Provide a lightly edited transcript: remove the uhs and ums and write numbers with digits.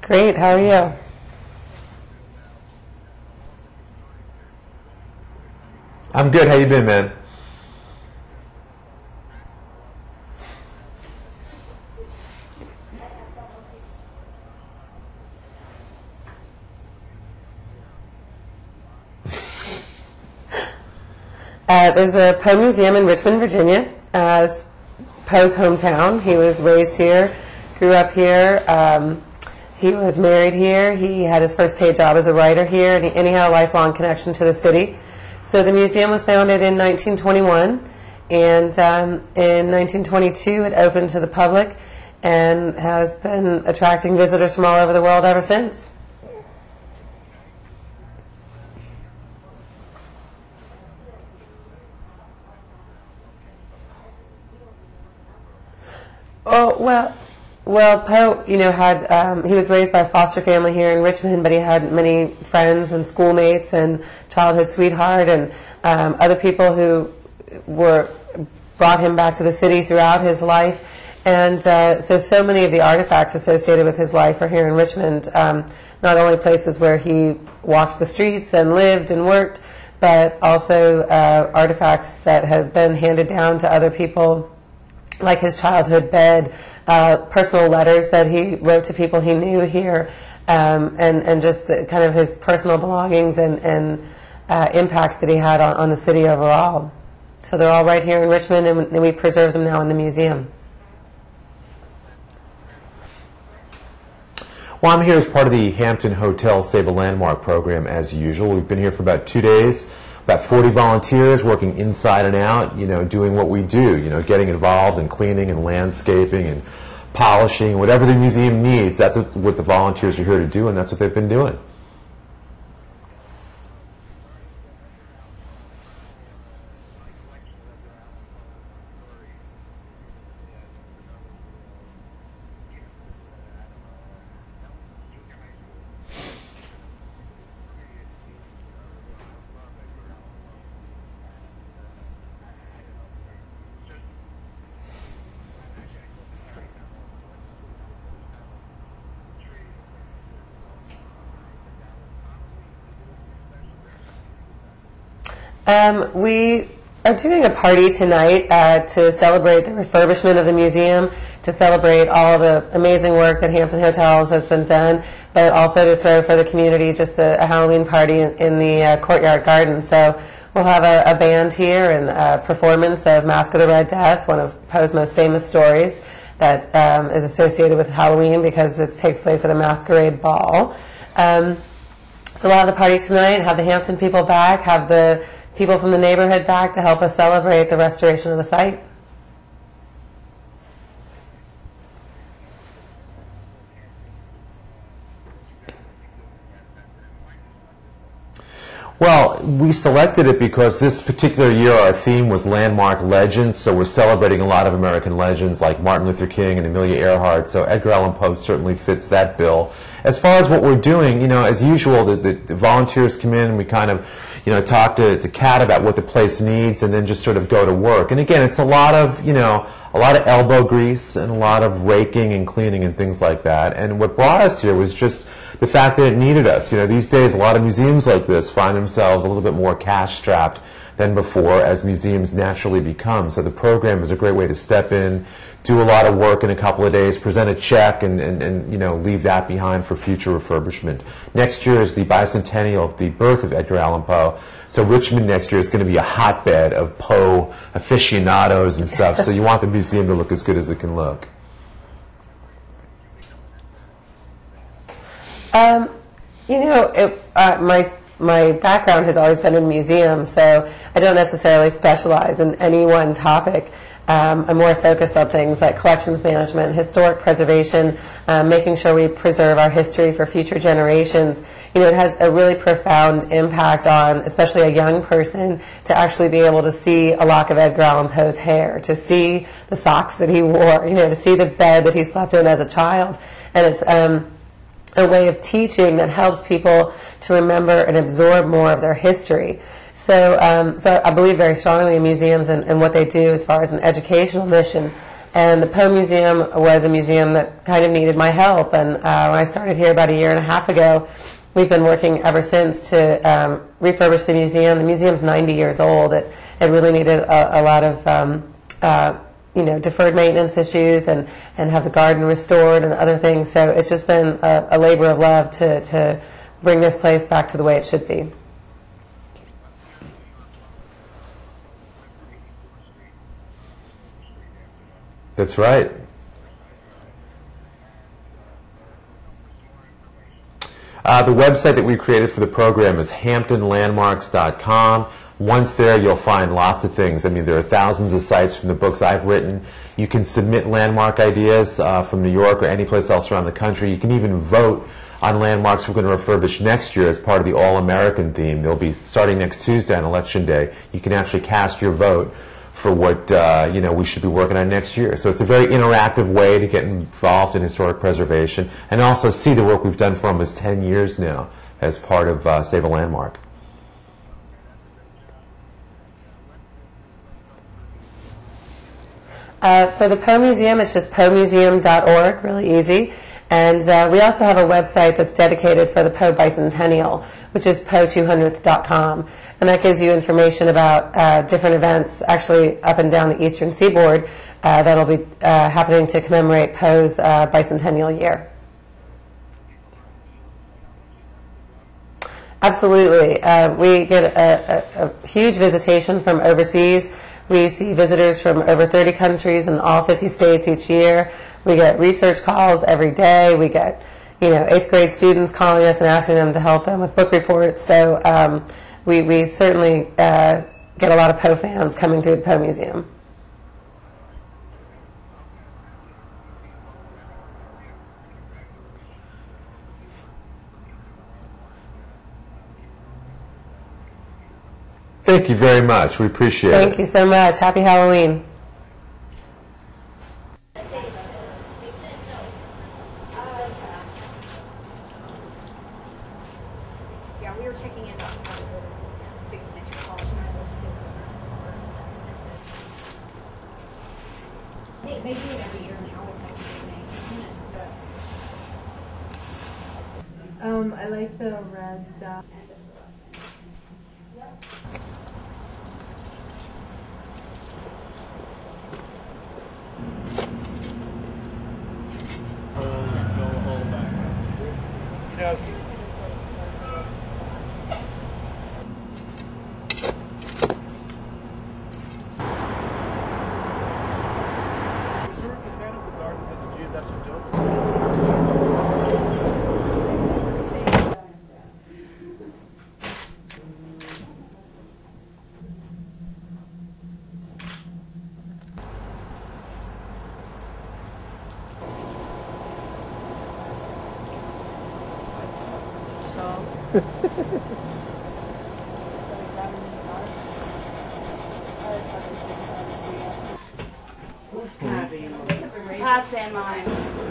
Great, how are you? I'm good. How you been, man? There's a Poe Museum in Richmond, Virginia. It's Poe's hometown. He was raised here, grew up here. He was married here. He had his first paid job as a writer here, and he had a lifelong connection to the city. So the museum was founded in 1921, and in 1922 it opened to the public and has been attracting visitors from all over the world ever since. Oh, well, Poe, had he was raised by a foster family here in Richmond, but he had many friends and schoolmates and childhood sweetheart and other people who brought him back to the city throughout his life. And so many of the artifacts associated with his life are here in Richmond, not only places where he walked the streets and lived and worked, but also artifacts that have been handed down to other people, like his childhood bed, personal letters that he wrote to people he knew here, and just kind of his personal belongings and impacts that he had on the city overall. So they're all right here in Richmond, and we preserve them now in the museum. Well, I'm here as part of the Hampton Hotel Save a Landmark program as usual. We've been here for about 2 days. About 40 volunteers working inside and out, doing what we do, getting involved in cleaning and landscaping and polishing, whatever the museum needs. That's what the volunteers are here to do, and that's what they've been doing. We are doing a party tonight to celebrate the refurbishment of the museum, to celebrate all the amazing work that Hampton Hotels has been done, but also to throw for the community just a Halloween party in the courtyard garden. So we'll have a band here and a performance of Masque of the Red Death, one of Poe's most famous stories that is associated with Halloween because it takes place at a masquerade ball. So we'll have the party tonight, have the Hampton people back, have the people from the neighborhood back to help us celebrate the restoration of the site. Well, we selected it because this particular year our theme was landmark legends, so we're celebrating a lot of American legends like Martin Luther King and Amelia Earhart, so Edgar Allan Poe certainly fits that bill. As far as what we're doing, as usual, the volunteers come in and we kind of talk to Kat about what the place needs and then just sort of go to work. And again, it's a lot of, a lot of elbow grease and a lot of raking and cleaning and things like that. And what brought us here was just the fact that it needed us. These days a lot of museums like this find themselves a little bit more cash-strapped than before as museums naturally become. So the program is a great way to step in, do a lot of work in a couple of days, present a check, and leave that behind for future refurbishment. Next year is the bicentennial of the birth of Edgar Allan Poe. So Richmond next year is going to be a hotbed of Poe aficionados and stuff. So you want the museum to look as good as it can look. My background has always been in museums, so I don't necessarily specialize in any one topic. I'm more focused on things like collections management, historic preservation, making sure we preserve our history for future generations. It has a really profound impact on, especially a young person, to actually be able to see a lock of Edgar Allan Poe's hair, to see the socks that he wore, to see the bed that he slept in as a child. And it's a way of teaching that helps people to remember and absorb more of their history. So I believe very strongly in museums and what they do as far as an educational mission. And the Poe Museum was a museum that kind of needed my help. And when I started here about a year and a half ago, we've been working ever since to refurbish the museum. The museum's 90 years old. It really needed a lot of deferred maintenance issues and have the garden restored and other things. So it's just been a labor of love to bring this place back to the way it should be. That's right. The website that we created for the program is hamptonlandmarks.com. Once there, you'll find lots of things. I mean, there are thousands of sites from the books I've written. You can submit landmark ideas from New York or any place else around the country. You can even vote on landmarks we're going to refurbish next year as part of the All-American theme. They'll be starting next Tuesday on Election Day. You can actually cast your vote for what we should be working on next year. So it's a very interactive way to get involved in historic preservation and also see the work we've done for almost 10 years now as part of Save a Landmark. For the Poe Museum, it's just poemuseum.org, really easy. And we also have a website that's dedicated for the Poe Bicentennial, which is poe200th.com. And that gives you information about different events, actually up and down the eastern seaboard, that'll be happening to commemorate Poe's bicentennial year. Absolutely. We get a huge visitation from overseas. We see visitors from over 30 countries in all 50 states each year. We get research calls every day. We get, 8th grade students calling us and asking them to help them with book reports. So we certainly get a lot of Poe fans coming through the Poe Museum. Thank you very much. We appreciate it. Thank you so much. Happy Halloween. Yeah, we were checking in on big metropolitan They do it every year now with Thanksgiving. I like the red dot. Pat's and mine.